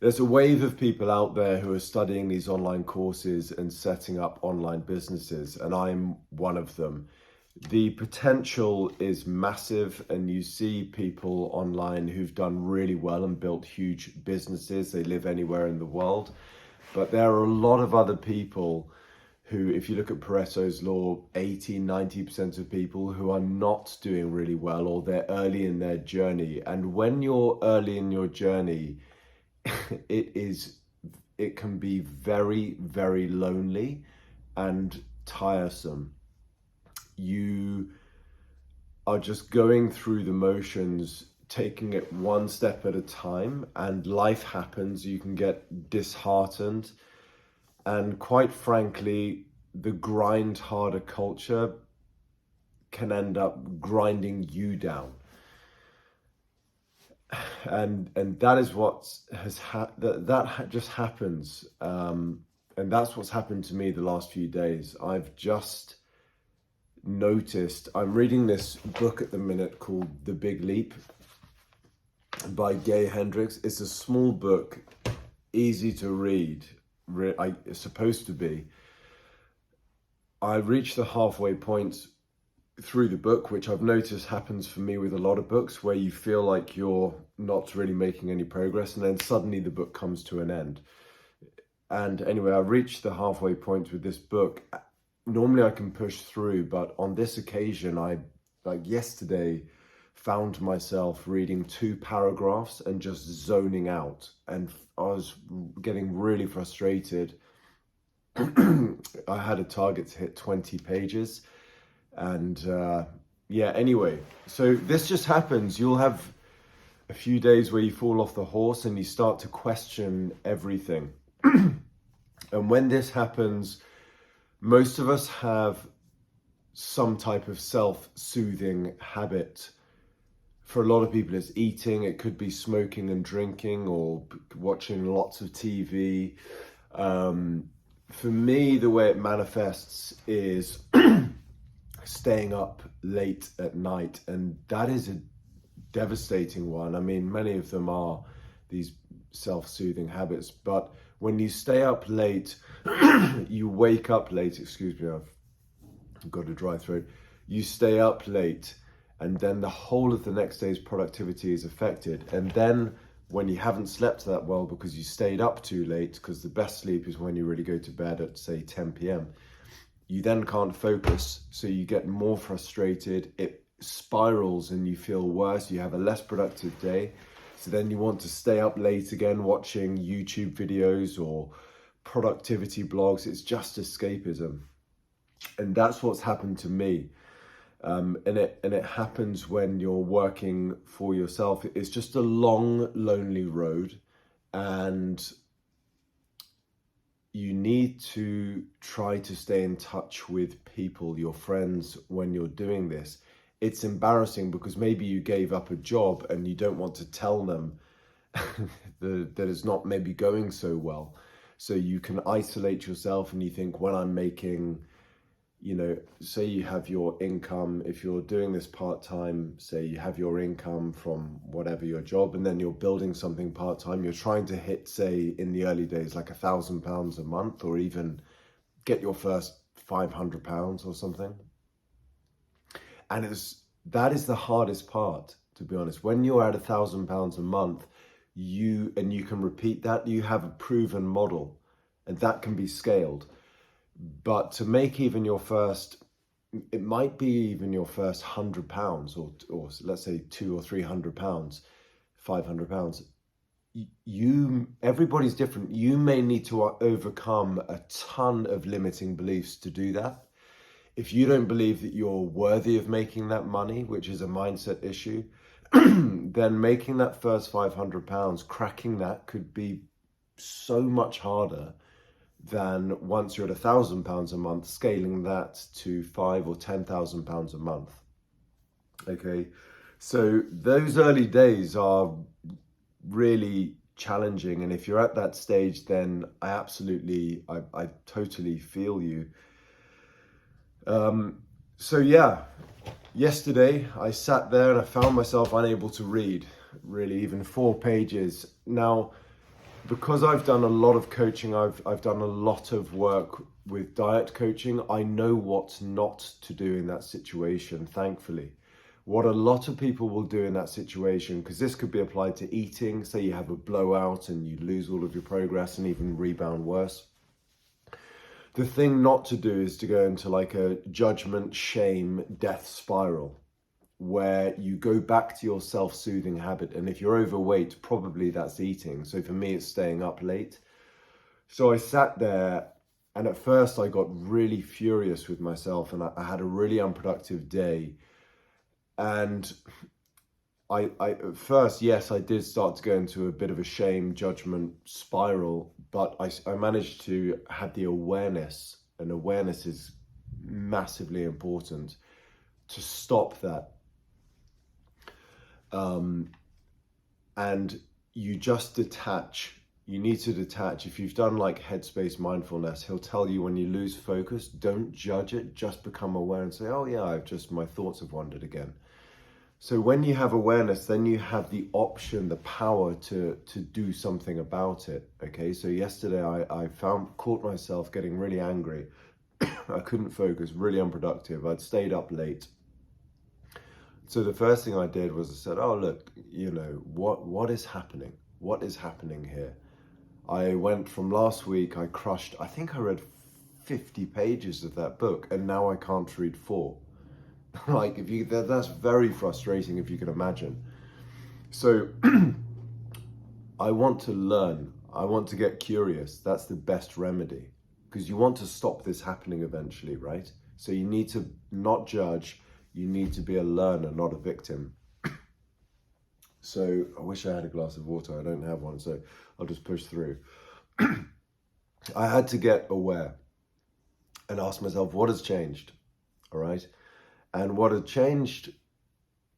There's a wave of people out there who are studying these online courses and setting up online businesses, and I'm one of them. The potential is massive, and you see people online who've done really well and built huge businesses. They live anywhere in the world. But there are a lot of other people who, if you look at Pareto's law, 80-90% of people who are not doing really well, or they're early in their journey. And when you're early in your journey, it can be very, very lonely and tiresome. You are just going through the motions, taking it one step at a time, and life happens. You can get disheartened, and quite frankly, the grind harder culture can end up grinding you down. And that is what that just happens, and that's what's happened to me the last few days. I've just noticed, I'm reading this book at the minute called The Big Leap by Gay Hendricks. It's a small book, easy to read. It's supposed to be. I reached the halfway point through the book, which I've noticed happens for me with a lot of books, where you feel like you're not really making any progress, and then suddenly the book comes to an end. And anyway, I reached the halfway point with this book. Normally I can push through, but on this occasion, like yesterday, found myself reading 2 paragraphs and just zoning out, and I was getting really frustrated. I had a target to hit 20 pages. And anyway, so this just happens. You'll have a few days where you fall off the horse and you start to question everything. And when this happens, most of us have some type of self-soothing habit. For a lot of people, it's eating. It could be smoking and drinking, or watching lots of TV. For me, the way it manifests is staying up late at night, and that is a devastating one. I mean, many of them are these self-soothing habits, but when you stay up late, you wake up late, excuse me, I've got a dry throat. You stay up late, and then the whole of the next day's productivity is affected. And then when you haven't slept that well because you stayed up too late, because the best sleep is when you really go to bed at, say, 10 p.m, you then can't focus, so you get more frustrated. It spirals and you feel worse. You have a less productive day. So then you want to stay up late again, watching YouTube videos or productivity blogs. It's just escapism. And that's what's happened to me. And it happens when you're working for yourself. It's just a long, lonely road, and you need to try to stay in touch with people, your friends, when you're doing this. It's embarrassing because maybe you gave up a job and you don't want to tell them that it's not maybe going so well. So you can isolate yourself, and you think, when I'm making, say you have your income, if you're doing this part-time, say you have your income from whatever your job, and then you're building something part-time, you're trying to hit, say, in the early days, like £1,000 a month, or even get your first £500 or something. And that is the hardest part, to be honest. When you're at £1,000 a month, you can repeat that, you have a proven model, and that can be scaled. But to make even your first, it might be even your first £100, or let's say £200 or £300, £500. Everybody's different. You may need to overcome a ton of limiting beliefs to do that. If you don't believe that you're worthy of making that money, which is a mindset issue, then making that first £500, cracking that, could be so much harder than once you're at £1,000 a month, scaling that to £5,000 or £10,000 a month. Okay, so those early days are really challenging, and if you're at that stage, then I totally feel you. So yeah, yesterday I sat there and I found myself unable to read really even 4 pages. Now, because I've done a lot of coaching, I've done a lot of work with diet coaching. I know what not to do in that situation, thankfully. What a lot of people will do in that situation, because this could be applied to eating, say you have a blowout and you lose all of your progress and even rebound worse. The thing not to do is to go into like a judgment, shame, death spiral, where you go back to your self-soothing habit. And if you're overweight, probably that's eating. So for me, it's staying up late. So I sat there, and at first I got really furious with myself, and I had a really unproductive day. And I at first, yes, I did start to go into a bit of a shame, judgment spiral, but I managed to have the awareness, and awareness is massively important to stop that. And you just detach. You need to detach. If you've done like headspace mindfulness, he'll tell you when you lose focus, don't judge it, just become aware and say, oh yeah, my thoughts have wandered again. So when you have awareness, then you have the option, the power to do something about it. Okay, so yesterday I caught myself getting really angry. I couldn't focus, really unproductive. I'd stayed up late. So the first thing I did was I said, oh, look, what is happening? What is happening here? I went from last week, I think I read 50 pages of that book, and now I can't read 4. Like, that's very frustrating, if you can imagine. So I want to learn. I want to get curious. That's the best remedy, because you want to stop this happening eventually, right? So you need to not judge. You need to be a learner, not a victim. So I wish I had a glass of water. I don't have one, so I'll just push through. I had to get aware and ask myself, what has changed? All right. And what had changed,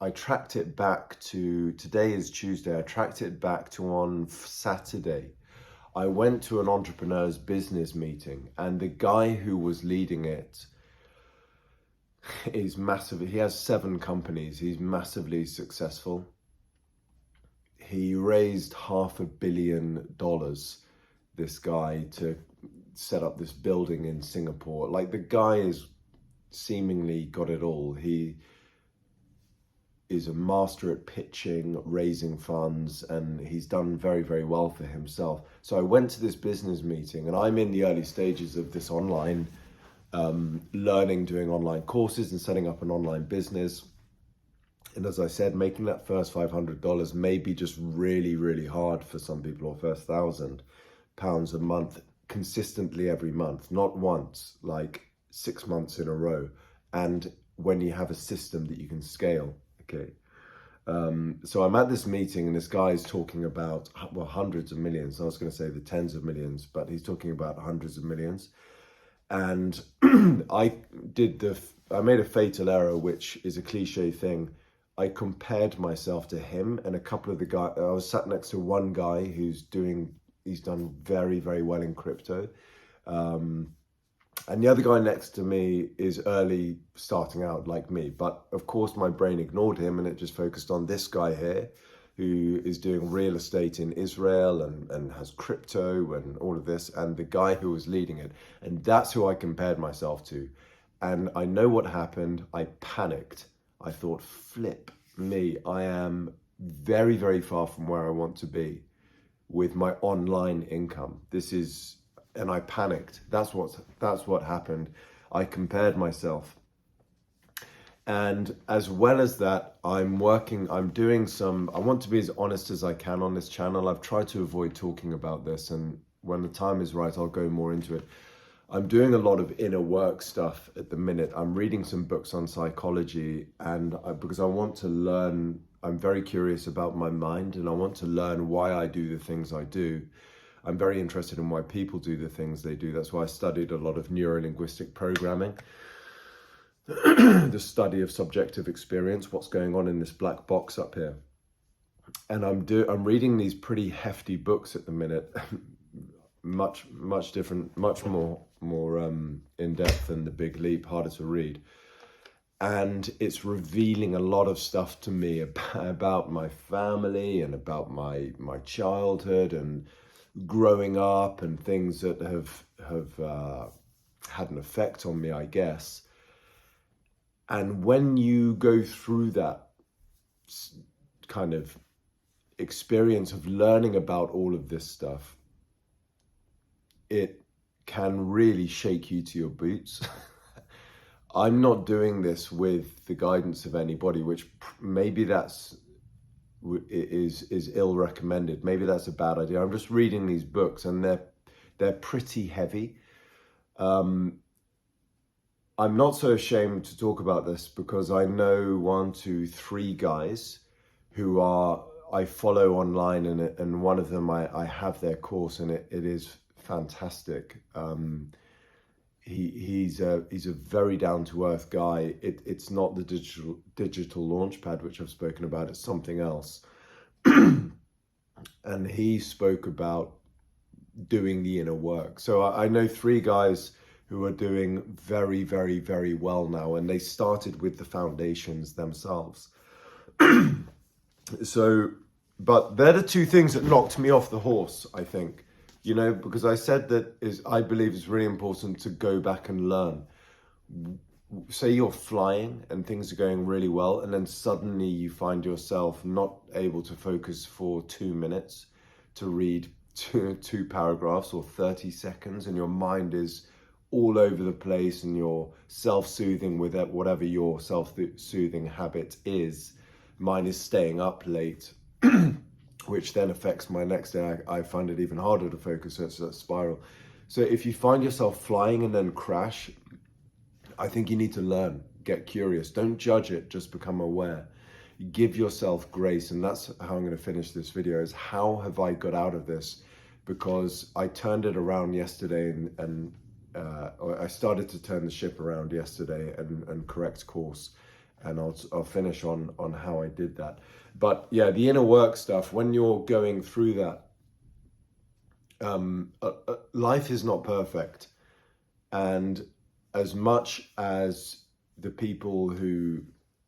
I tracked it back to, today is Tuesday, I tracked it back to on Saturday. I went to an entrepreneur's business meeting, and the guy who was leading it is massive. He has 7 companies. He's massively successful. He raised $500 million, this guy, to set up this building in Singapore. Like, the guy is seemingly got it all. He is a master at pitching, raising funds, and he's done very, very well for himself. So I went to this business meeting, and I'm in the early stages of this online learning, doing online courses and setting up an online business. And as I said, making that first $500 may be just really, really hard for some people, or first £1,000 a month, consistently every month, not once, like 6 months in a row. And when you have a system that you can scale, okay. So I'm at this meeting, and this guy is talking about, well, hundreds of millions. I was going to say the tens of millions, but he's talking about hundreds of millions. And I made a fatal error, which is a cliche thing. I compared myself to him and a couple of the guys. I was sat next to one guy he's done very, very well in crypto. And the other guy next to me is early, starting out like me. But of course, my brain ignored him, and it just focused on this guy here, who is doing real estate in Israel and has crypto and all of this, and the guy who was leading it. And that's who I compared myself to. And I know what happened. I panicked. I thought, flip me. I am very, very far from where I want to be with my online income. And I panicked. That's what happened. I compared myself. And as well as that, I want to be as honest as I can on this channel. I've tried to avoid talking about this, and when the time is right, I'll go more into it. I'm doing a lot of inner work stuff at the minute. I'm reading some books on psychology, and because I want to learn, I'm very curious about my mind, and I want to learn why I do the things I do. I'm very interested in why people do the things they do. That's why I studied a lot of neuro-linguistic programming. The study of subjective experience, what's going on in this black box up here. And I'm reading these pretty hefty books at the minute, much different, much more in depth than The Big Leap, harder to read. And it's revealing a lot of stuff to me about my family and about my childhood and growing up and things that have had an effect on me, I guess. And when you go through that kind of experience of learning about all of this stuff, it can really shake you to your boots. I'm not doing this with the guidance of anybody, which maybe is ill recommended. Maybe that's a bad idea. I'm just reading these books and they're pretty heavy. I'm not so ashamed to talk about this because I know 1, 2, 3 guys who I follow online, and one of them I have their course, and it is fantastic. He's a very down-to-earth guy. It's not the digital launchpad which I've spoken about, it's something else. And he spoke about doing the inner work. So I know 3 guys who are doing very, very, very well now, and they started with the foundations themselves. So, but they're the 2 things that knocked me off the horse, I think. You know, because I said I believe it's really important to go back and learn. Say you're flying and things are going really well, and then suddenly you find yourself not able to focus for 2 minutes to read two paragraphs or 30 seconds, and your mind is all over the place, and you're self-soothing with it, whatever your self-soothing habit is. Mine is staying up late, which then affects my next day. I find it even harder to focus, so it's a spiral. So if you find yourself flying and then crash, I think you need to learn, get curious. Don't judge it, just become aware. Give yourself grace, and that's how I'm going to finish this video, is how have I got out of this? Because I turned it around yesterday, and I started to turn the ship around yesterday and correct course. And I'll finish on how I did that. But yeah, the inner work stuff, when you're going through that, life is not perfect. And as much as the people who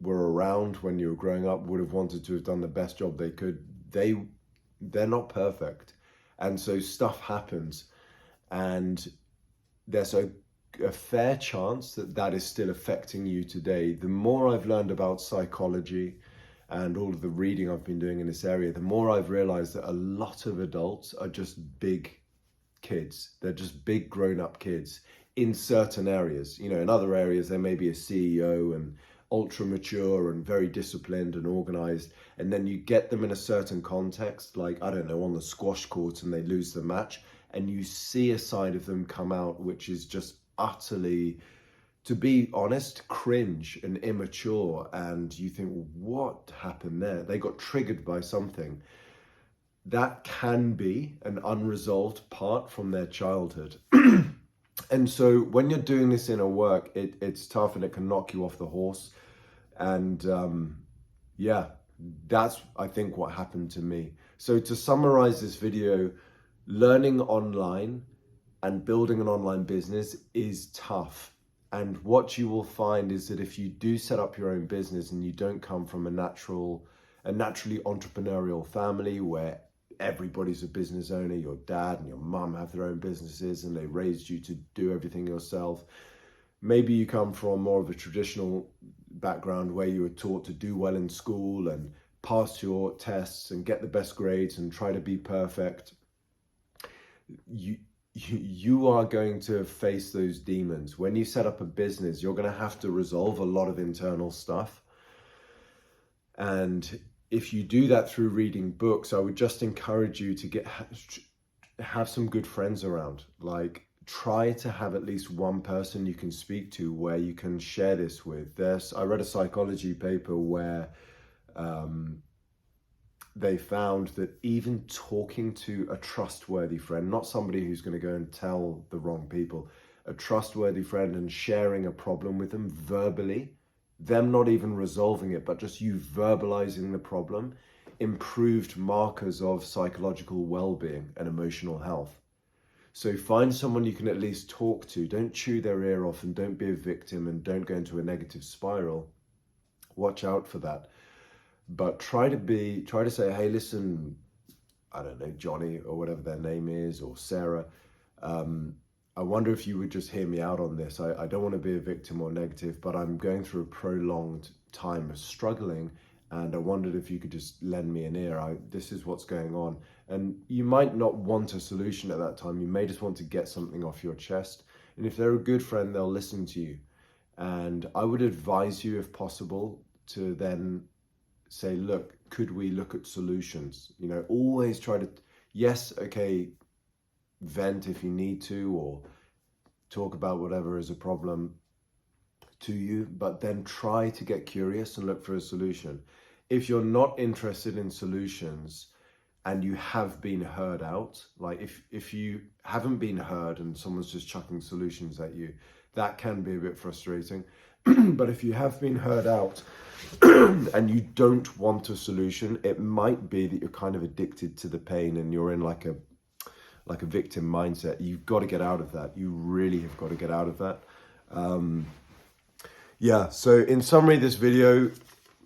were around when you were growing up would have wanted to have done the best job they could, they're not perfect. And so stuff happens. And there's a fair chance that is still affecting you today. The more I've learned about psychology and all of the reading I've been doing in this area, the more I've realized that a lot of adults are just big kids. They're just big grown-up kids in certain areas. You know, in other areas, they may be a CEO and ultra mature and very disciplined and organized. And then you get them in a certain context, like, I don't know, on the squash court, and they lose the match. And you see a side of them come out, which is just utterly, to be honest, cringe and immature. And you think, well, what happened there? They got triggered by something. That can be an unresolved part from their childhood. And so when you're doing this inner work, it's tough, and it can knock you off the horse. And yeah, that's, I think, what happened to me. So to summarize this video, learning online and building an online business is tough. And what you will find is that if you do set up your own business and you don't come from a naturally entrepreneurial family where everybody's a business owner, your dad and your mum have their own businesses and they raised you to do everything yourself. Maybe you come from more of a traditional background where you were taught to do well in school and pass your tests and get the best grades and try to be perfect. You are going to face those demons. When you set up a business, you're going to have to resolve a lot of internal stuff. And if you do that through reading books, I would just encourage you to have some good friends around. Like, try to have at least one person you can speak to where you can share this with. I read a psychology paper where they found that even talking to a trustworthy friend, not somebody who's going to go and tell the wrong people, a trustworthy friend, and sharing a problem with them verbally, them not even resolving it, but just you verbalizing the problem, improved markers of psychological well-being and emotional health. So find someone you can at least talk to. Don't chew their ear off, and don't be a victim, and don't go into a negative spiral. Watch out for that. But try to say, hey, listen, I don't know, Johnny or whatever their name is, or Sarah. I wonder if you would just hear me out on this. I don't want to be a victim or negative, but I'm going through a prolonged time of struggling, and I wondered if you could just lend me an ear. This is what's going on. And you might not want a solution at that time. You may just want to get something off your chest. And if they're a good friend, they'll listen to you. And I would advise you, if possible, to then say, look, could we look at solutions? You know, always try to, yes, okay, vent if you need to, or talk about whatever is a problem to you, but then try to get curious and look for a solution. If you're not interested in solutions and you have been heard out, like if you haven't been heard and someone's just chucking solutions at you, that can be a bit frustrating. But if you have been heard out and you don't want a solution, it might be that you're kind of addicted to the pain and you're in like a victim mindset. You've got to get out of that. You really have got to get out of that. Yeah, so in summary, this video,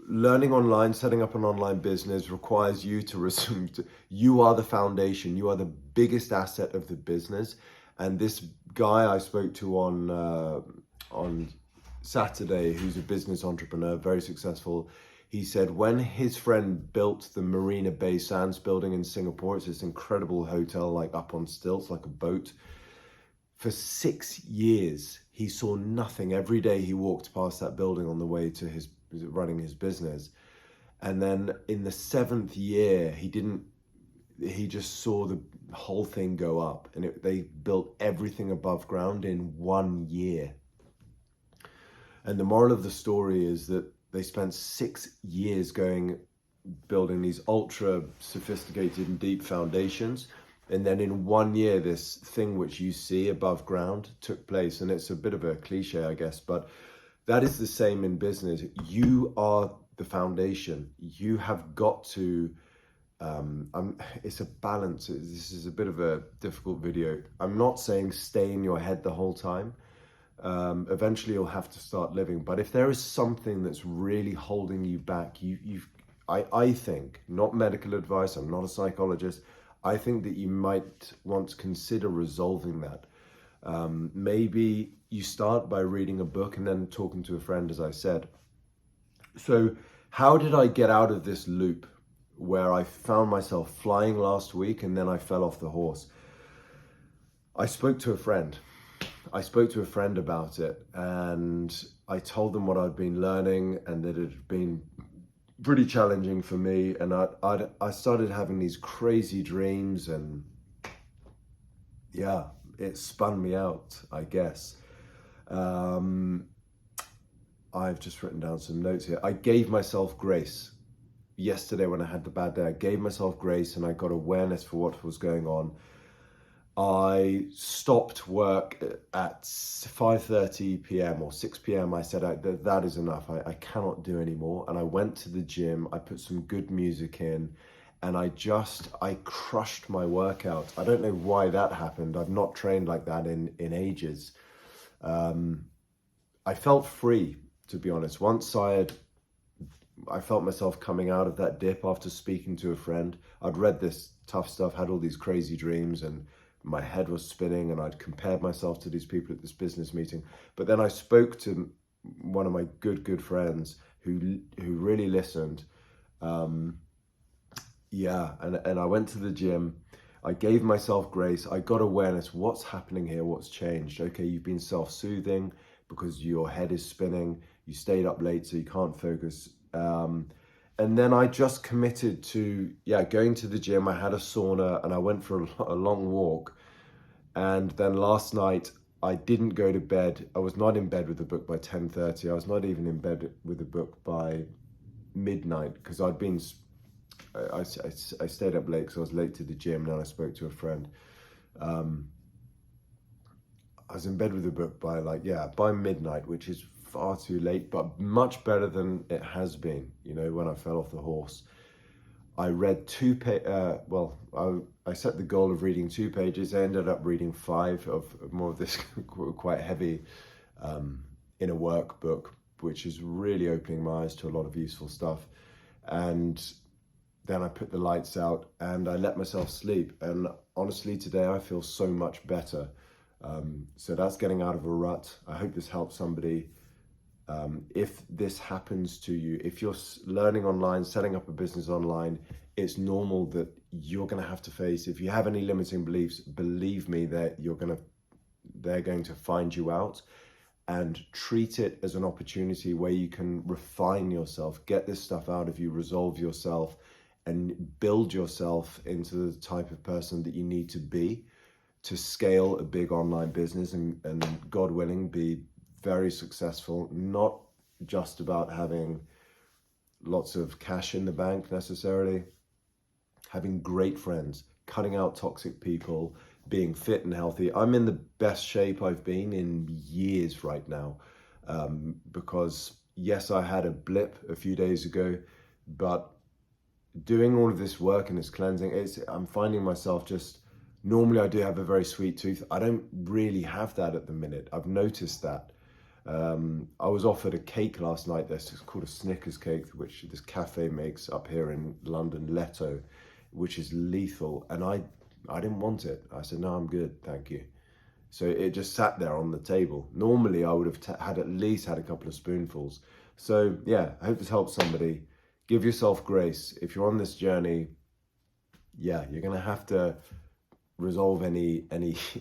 learning online, setting up an online business requires you to resume, you are the foundation, you are the biggest asset of the business. And this guy I spoke to on Saturday, who's a business entrepreneur, very successful, he said when his friend built the Marina Bay Sands building in Singapore, it's this incredible hotel, like up on stilts, like a boat. For 6 years, he saw nothing. Every day he walked past that building on the way to running his business. And then in the 7th year, he just saw the whole thing go up. And they built everything above ground in 1 year. And the moral of the story is that they spent 6 years building these ultra sophisticated and deep foundations. And then in 1 year, this thing which you see above ground took place. And it's a bit of a cliche, I guess, but that is the same in business. You are the foundation. You have got to, it's a balance. This is a bit of a difficult video. I'm not saying stay in your head the whole time. Eventually you'll have to start living. But if there is something that's really holding you back, I think, not medical advice, I'm not a psychologist, I think that you might want to consider resolving that. Maybe you start by reading a book and then talking to a friend, as I said. So how did I get out of this loop where I found myself flying last week and then I fell off the horse? I spoke to a friend. About it, and I told them what I'd been learning and that it had been pretty challenging for me. And I started having these crazy dreams, and yeah, it spun me out, I guess. I've just written down some notes here. I gave myself grace. Yesterday when I had the bad day, I gave myself grace and I got awareness for what was going on. I stopped work at 5:30 p.m. or 6 p.m. I said, that is enough. I cannot do anymore. And I went to the gym. I put some good music in and I crushed my workout. I don't know why that happened. I've not trained like that in ages. I felt free, to be honest. Once I felt myself coming out of that dip after speaking to a friend. I'd read this tough stuff, had all these crazy dreams, and my head was spinning, and I'd compared myself to these people at this business meeting. But then I spoke to one of my good friends who really listened. And I went to the gym. I gave myself grace. I got awareness. What's happening here? What's changed? Okay, you've been self-soothing because your head is spinning. You stayed up late, so you can't focus. And then I just committed to, going to the gym. I had a sauna and I went for a long walk. And then last night I didn't go to bed. I was not in bed with the book by 10:30. I was not even in bed with the book by midnight because I stayed up late because I was late to the gym, and then I spoke to a friend. I was in bed with the book by midnight, which is far too late, but much better than it has been, when I fell off the horse. I read I set the goal of reading 2 pages. I ended up reading 5 of more of this quite heavy inner work book, which is really opening my eyes to a lot of useful stuff. And then I put the lights out and I let myself sleep. And honestly, today I feel so much better. So that's getting out of a rut. I hope this helps somebody. If this happens to you, if you're learning online, setting up a business online, it's normal that you're going to have to face, if you have any limiting beliefs, believe me that they're going to find you out, and treat it as an opportunity where you can refine yourself, get this stuff out of you, resolve yourself, and build yourself into the type of person that you need to be to scale a big online business and God willing, be very successful. Not just about having lots of cash in the bank necessarily, having great friends, cutting out toxic people, being fit and healthy. I'm in the best shape I've been in years right now, because yes, I had a blip a few days ago, but doing all of this work and this cleansing, I'm finding myself just, normally I do have a very sweet tooth. I don't really have that at the minute. I've noticed that. I was offered a cake last night. It's called a Snickers cake, which this cafe makes up here in London, Leto, which is lethal. And I didn't want it. I said, no, I'm good, thank you. So it just sat there on the table. Normally I would have had at least had a couple of spoonfuls. So yeah, I hope this helps somebody. Give yourself grace. If you're on this journey, yeah, you're gonna have to resolve any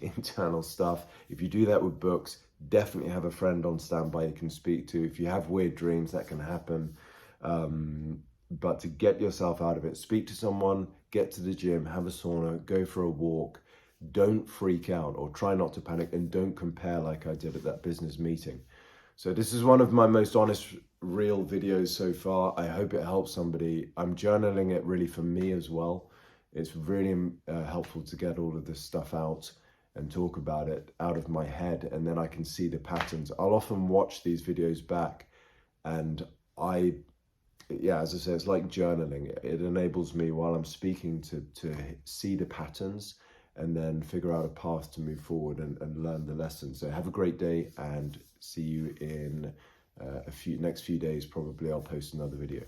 internal stuff. If you do that with books, definitely have a friend on standby you can speak to. If you have weird dreams, that can happen. But to get yourself out of it, speak to someone, get to the gym, have a sauna, go for a walk. Don't freak out or try not to panic, and don't compare like I did at that business meeting. So this is one of my most honest, real videos so far. I hope it helps somebody. I'm journaling it really for me as well. It's really helpful to get all of this stuff out and talk about it out of my head, and then I can see the patterns. I'll often watch these videos back, and as I say, it's like journaling. It enables me while I'm speaking to see the patterns and then figure out a path to move forward and learn the lesson. So have a great day, and see you in next few days. Probably I'll post another video.